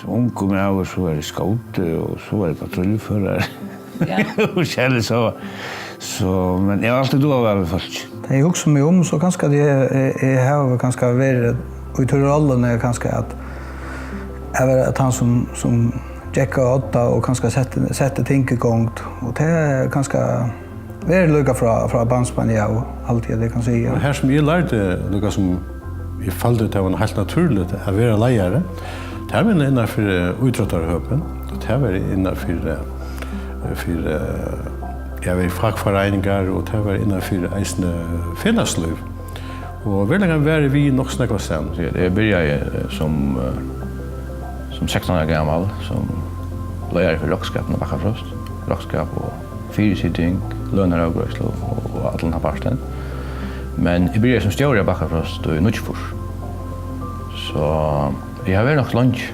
Så ung kom jeg av, og så var det scout, og så var det patruljeförare. Ja. Och kände så. Men jag har alltid då väl folk. Det är också mig om så kanske det har kanske varit och tror rollen är kanske att att han som Jacka 8 och kanske sätta ting igång och det är kanske väl lucka från bandspan jag alltid det kan säga. Här som jag lärde lucka som I följde det var helt naturligt att vara lejare. Det här var innanför utrådtarhöpen. Det här var innanför jag var fackföreningar och det var innanför eisne fellesliv. Och väldigt var vi nog snacka sen. Jag började som 16 år gammal som lärare för rockskapen och Backafrost. Rockskap och fyrsitting, löneravgröslo och allt den här parten. Men jag började som stjärna Backafrost i Nutchfors. Så jag har varit nog lunch.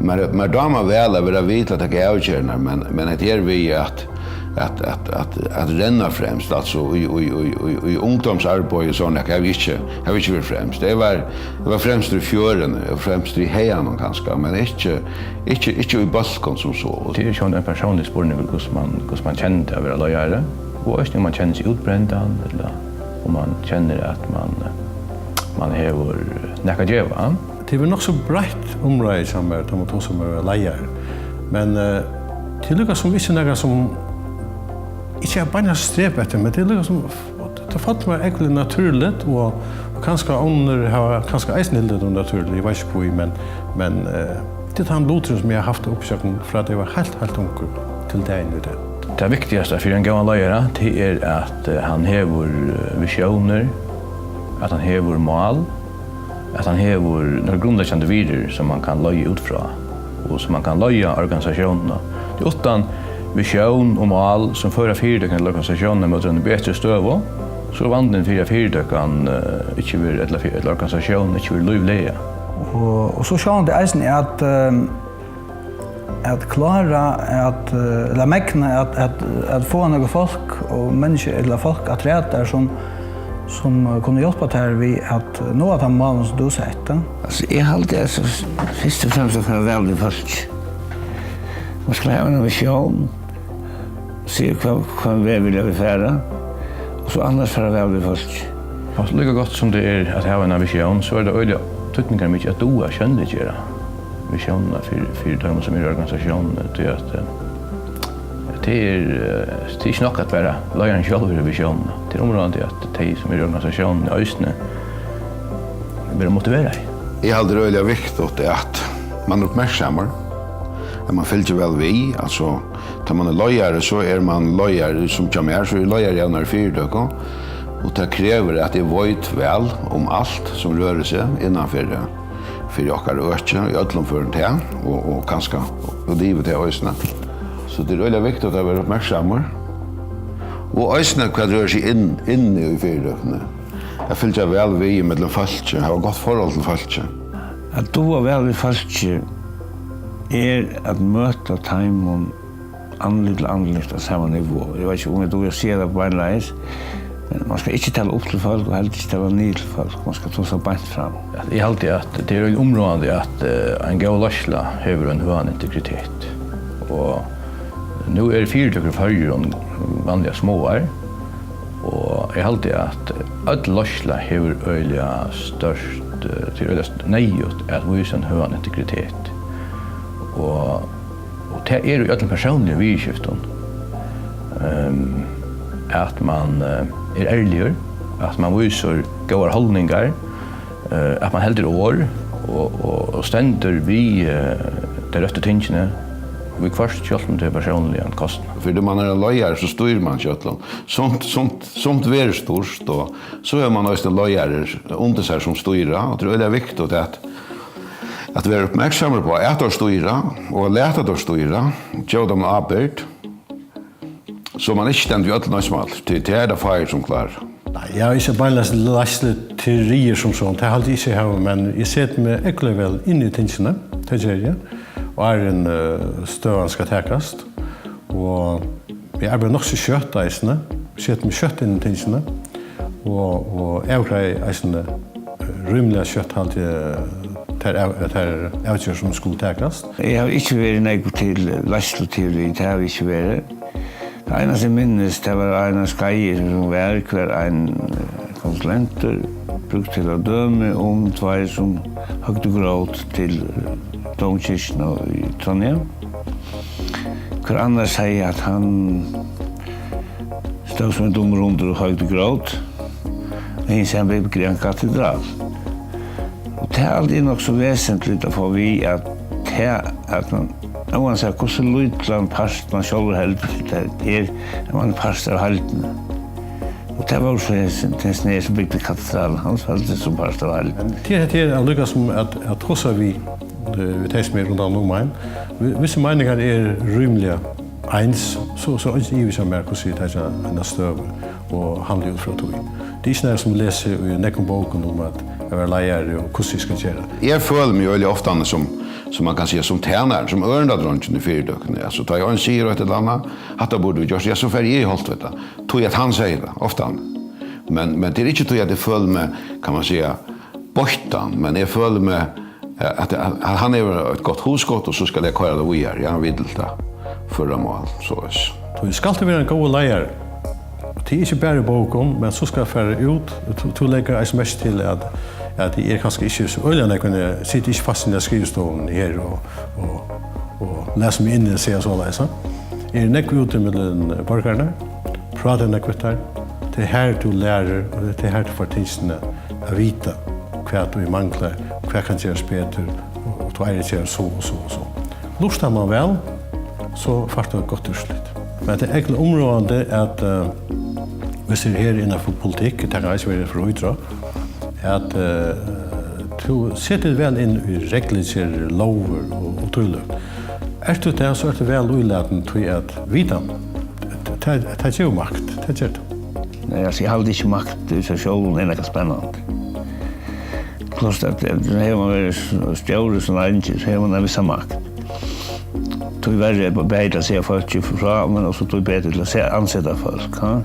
Men damer väl att vara vit att jag avgörna men det är vi att renna främst alltså i ungdomsarbete så när jag visste väl främst det var främst i fjörden och främst i hejan kanske men inte i balkon som så det är ju en personlig spårning hur man känner att vara lojal och också man känner sig utbränd eller om man känner att man har näka geva. Det var nog så brett område som är de som är lejare. Men till lyckas som vissa några som inte är bara sträv efter men till lyckas som det fallt mig egentligen naturligt och kanske under har kanske eisnildet och naturligt jag vet inte på men det han låter som jag har haft uppsökning för att det var helt ung till det nu det. Det viktigaste för en gammal lejare det är att han har visioner, att han har mål, att han har några grundläggande vidare som man kan löja utfra och som man kan löja organisationerna. Det är utan vision och mål som förra fyrtökan organisationen mot en bättre stöv så vann den fyrtökan inte vill eller organisation inte vill livliga. Och så sjön det är att klara att la mäkna att få några folk och människor eller folk att rätta som kunde hjälpa till vi att nå att han måste då sätta. Alltså jag hade alltså först och främst för väldigt folk. Man ska ha en vision. Se vad vi vill göra. Och så annars för väldigt folk. Fast lika gott som det är att ha en vision så är det öliga tutningar mycket att doa känneligera. Visionerna för de som är i organisationen till att det är inte nog att vara lojal själv i visionen. Det är området att de som är i organisationen i Östne blir motiverade. Jag hade det viktigt att man uppmärksammar att man följer väl vi alltså tar man lojare så är man lojare som kommer så är lojare när fyrtökan och det kräver att det vet väl om allt som rör sig innanför för jag har öka i öllomfören till och kanske och livet till Östne. Så det är väldigt viktigt att vara uppmärksamma. Och Östne kan röra sig in i fyrtökene. Jag följer väl vi mellan folk, jag har gott förhåll till folk. Att då var väl vid folk är att möta time andligt på samma nivå. Jag vet inte om jag då ser det på en läs. Men man ska inte tala upp till folk och heller inte tala ner till folk. Man ska ta sig bänt fram. Jag har alltid att det är ett område att en god lösla har en hög integritet. Och nu är det fyrtökar för och vanliga småar. Och jag har alltid att all lösla har öliga störst till öliga nejut att visa en hög integritet. Och det är ju alla personliga vidskiften. Att man är ärlig, att man visar goda hållningar, att man håller år och ständer vid de rätta tingene. Vi först kjøtlen til personlig kostnad. För då man är en lojare så styr man kjøtlen. Sånt är stort och så är man också en lojare under sig som styra. Och det är viktigt att vara uppmärksamma på att styra och lära att styra. Ge dem arbete. Så man inte ständer ju alltid smalt. Det är det fire som klarar. Nej, jag har inte bara läst teorier som sånt. Det har alltid inte här, men jag ser mig äckligt väl in i tingene. Det säger jag. Och är en stövan ska täckas. Och vi arbetar nog så kött eisne. Sätter mig kött in i tingene. Och jag är eisne rymliga kött alltid tar avgjør som skulle takast. Jeg har ikke vært nek til lastloteori, det har vi ikke vært. Det eneste jeg minnes, det var en skeier som var hver en konsulenter brukt til å døme om tvær som høgde gråt til domkirken i Trondheim. Hver andre sier at han stod som en dommer under og høgde gråt. Og han sier han ble begrevet en katedral. Og det er alltid nok så vesentlig å få vi at man sier hvordan lydland parst man selv heldig man parst av helden. Og det var også en sted som bygde katedralen, han valgte som parst av helden. Det er lykkes som at tross vi tar med rundt om meg. Hvis meninger rymlige eins, så ønsker jeg ikke mer hvordan jeg tar en støv og handler ut fra tog. Det er ikke noe som leser i nekken boken om at jeg var leier og hvordan jeg skal gjøre. Jeg føler meg veldig ofte som man kan si som tjener, som ørendadronjen i fyrdøkene. Altså, da jeg sier et eller annet, at det burde vi gjøre, så får jeg holdt vet det. Tog at han sier det, ofte han. Men det er ikke tog at jeg føler meg, kan man si, bortan, men jeg føler meg at han er et godt husgått, og så skal jeg køre det vi her. Jeg har viddelt det førre mål, så er det. Du skal alltid være en god leier. Det er ikke bare boken, men så skal jeg fære ut. Du legger jeg mest til at jeg kanskje ikke så øyne, jeg kunne sitte ikke fast i den skrivstolen her og lese meg inn og se så leise. Jeg er nekk ute med borgerne, prater nekk ut her. Det er her du lærer, og det er her du får tidsene å vite hva du mangler, hva kan gjøres bedre, og du er ikke så og så og så. Lustar man vel, så får du et godt utslitt. Men det er egentlig området at hvis det er her innenfor politikk, det er ikke veldig for utdra, at du setter vel inn i regler, lover og tuller. Er du det, så er det vel uilaten til at vite. Det er jo makt, det er det. Nej, alltså jag hade inte makt i sig själv, det är något spännande. Plus att här man är stjärre som ängel, här man har vissa makt. Tog värre på bättre att se folk ifrån, men också tog bättre till att se ansätta folk. Ja?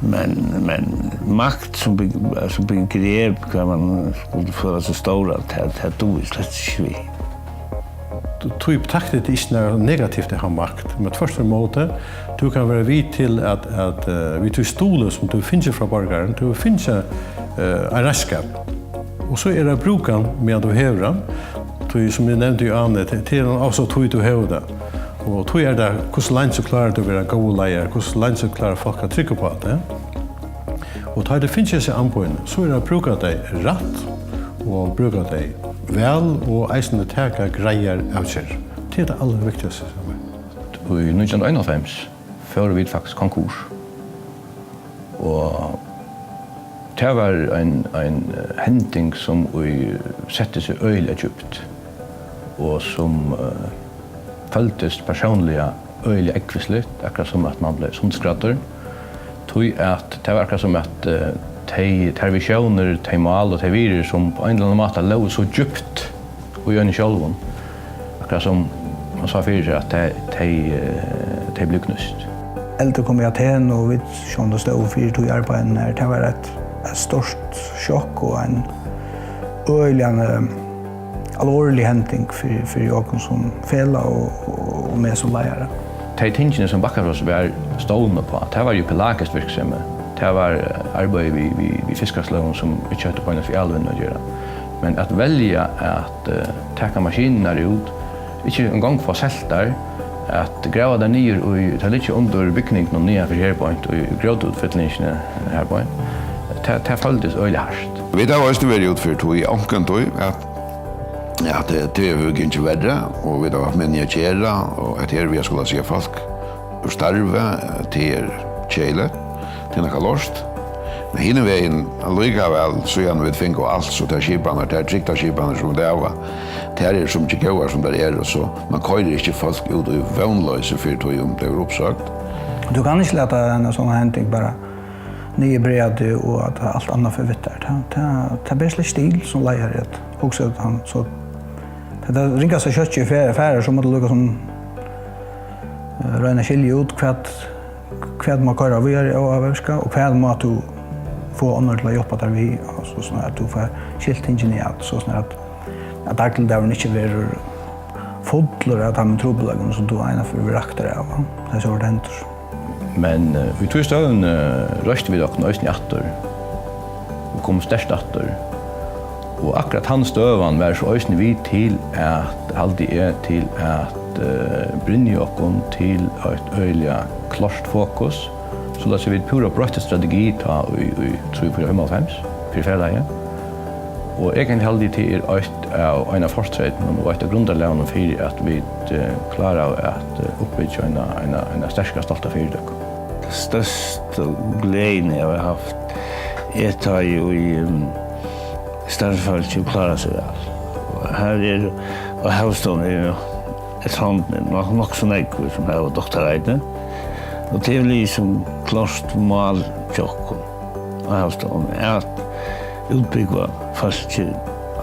Men makt som begrepp kan man skulle föra sig stora, det tog vi slett inte vi. Du tog betraktet det ikke noe negativt å ha makt, men først og måte, du kan være vid til at vi tog stole som du finner fra borgeren, du finner en redskap. Og så er det bruken med du hever den, som jeg nevnte jo Anne, til den også tog du hever det. Og tog er det hvordan langt så klarer du å være gode leier, hvordan langt så klarer folk å trykke på det. Og da det finner seg anbøyene, så er det bruker det rett, og bruker det vel, og eisende teka greier avkjær. Det er det aller viktigste. I 1991 fører vi faktisk konkurs. Og det var en hending som vi sette seg øyelig djupt, og som føltes personlig øyelig ekvisligt, akkurat som at man ble sundskratter. Det var akkurat som at de visioner, de mål og de virer som på en eller annen måte lå så djupt og gjør sjølven. Akkurat som man sa fyrir seg at de ble knust. Eldre kom i Aten og vi skjønte stå for tog arbeidet her. Det var et stort sjokk og en øyelig alvorlig henting for jokken som fela og med som leiere. De tingene som Bakkarås var stående på, det var jo pelagisk virksomhet. Det var arbeid vid fiskarslån som ikke hadde på en for alvinn å gjøre. Men at velge at taka maskinene ut, ikke en gang få selt der, at grava der nye og ta litt under bygningen og nye for herpoint og grådutfyllingene herpoint, det føltes øyelig harsht. Vi har også vært utført i omkantøy at det er jo ikke verre, og vi har vært miniatjera, og at her vi skulle se folk ur starve til kjeilet. Det er noe lort. Men hinne veien, allikevel, så gjerne vi finner alt, så det er skipene, det er trikta skipene som det er. Det er som ikke går som det er, og så man kører ikke folk ut i vannløse for om det er oppsagt. Du kan ikke lete en sånn henting bare nye bred og at alt annet forvitter. Det er bare slik stil som leier et. Også at han så det ringer seg kjøtt i færer, så må du lukke som røyne skilje ut hva man kører vi er og avverska, og hva må du få ånder til å jobbe der vi, sånn at du får skilt ingen i alt, sånn at att dagligdagen inte blir fodler att han med trobolagen som då ena för vi raktar av. Det är så det händer. Men vi tog støven røste vi dere nøysen i atter. Vi kom størst atter. Og akkurat hans støvan var så øysen vi til at alltid til at brynne oss til et øyelig klart fokus. Så da ser vi pura brøtte strategi ta i 3-4-5 for ferdelige. Og jeg kan heldig til et av en av forstretten og et av grunnleggene for at vi klarer å oppbygge en sterkere stolte fyrdøk. Det største gleden jeg har haft tar jo i Starfall til å klare seg vel. Her og Havstånd jo et sånt nok så nekkur som her og doktoreide. Og det liksom klart mal tjokken av Havstånd at utbygga fast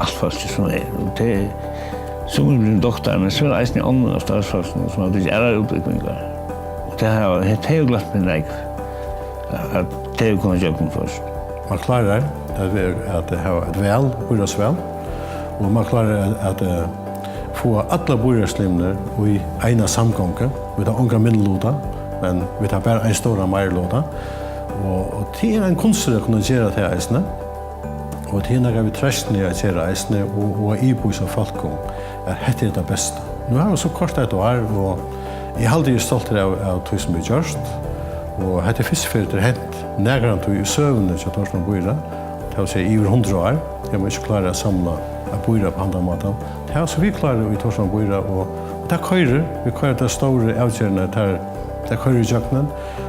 allt fast som og det som blir doktor, men så eisen i andre av Starfallsen som hadde ikke utbyggingar. Og det har jo glatt med nekk at det er jo kunnet gjøre først. Man klarar att ha ett väl, börjas väl. Och man klarar att få alla börjarslimner i ena samgången. Vi tar unga minnelåda, men vi tar bara en stora majlåda. Och det är en konst att kunna göra det här. Och det är när vi tröstning att göra det och ibos av folk att det är det bästa. Nu har vi så kort ett år och jag är alltid stolt av det som vi gjort. Og hette fiskefyrter hent nærgrann til i søvnet til Torsman Boira. Det har seg i over 100 år. Det må ikke klare å samle Boira på andre måter. Det har så vi klarer i Torsman Boira, og det køyrer. Vi køyrer det store avgjørende, det køyrer i jøkkenen.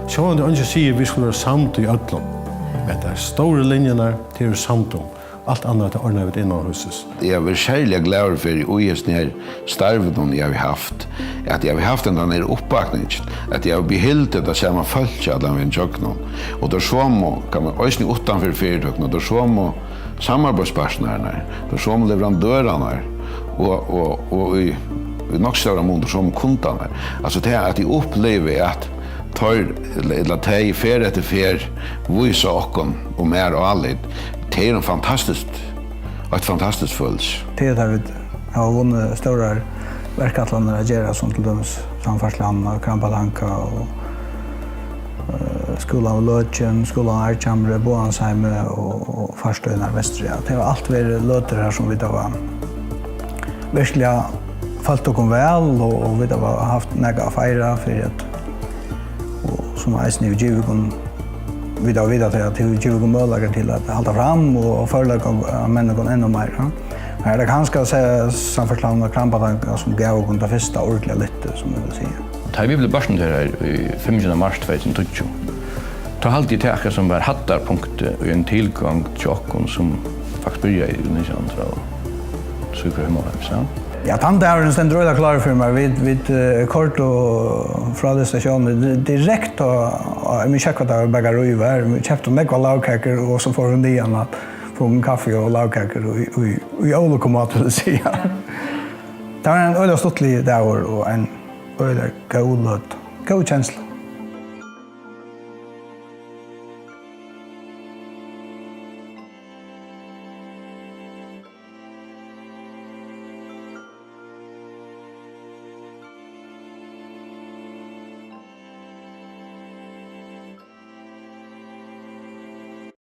Så om det ikke sier vi skulle være samt i ødlom. Men det er store linjene til å samt om. Allt annat är ordnat innan huset. Jag vill särskilt glad för och just när starven jag har haft. Att jag har haft den där uppbackningen. Att jag har behållit det samma folk alla med joggnon. Och då så kan man också utanför företag och då så samarbetspartnerna. Då så leverantörerna och i nog större mån som kunderna. Alltså det är att jag upplever att eller ta i fer efter fer visa och mer och allt. Det är ett fantastiskt följs. Det är där vi har vunnit stora verkatlander att göra som till döms Samfarsland och Krampalanka och skolan av Lötjen, skolan av Archamre, Boansheim och Farstöjnar Västria. Det var allt vi löter här som vi då var verkligen fallt och kom väl och vi då har haft näga att fira för att och som eisen i Djurgården vi då vidare till att Djurgården möjligheter till att hålla fram och förlägga människor ännu mer. Men det kan ska säga Samfarsland och Krampalanka som gav oss det första ordentliga lite som jag vill säga. Da vi ble børsen til her i 15. mars 2020, da halte jeg til som var hattarpunktet og en tilgang til okken som faktisk begynte i 1995. Ja, tandavren stender røyda klar for meg. Vi kort og fra det stasjonen direkt og vi kjekket av begge røyver. Vi kjøpte nekva lavkaker og så får hun igjen at få en kaffe og lavkaker og i alle komat vil si. Det var en øyla stortlig dag og en øyla god kjensla.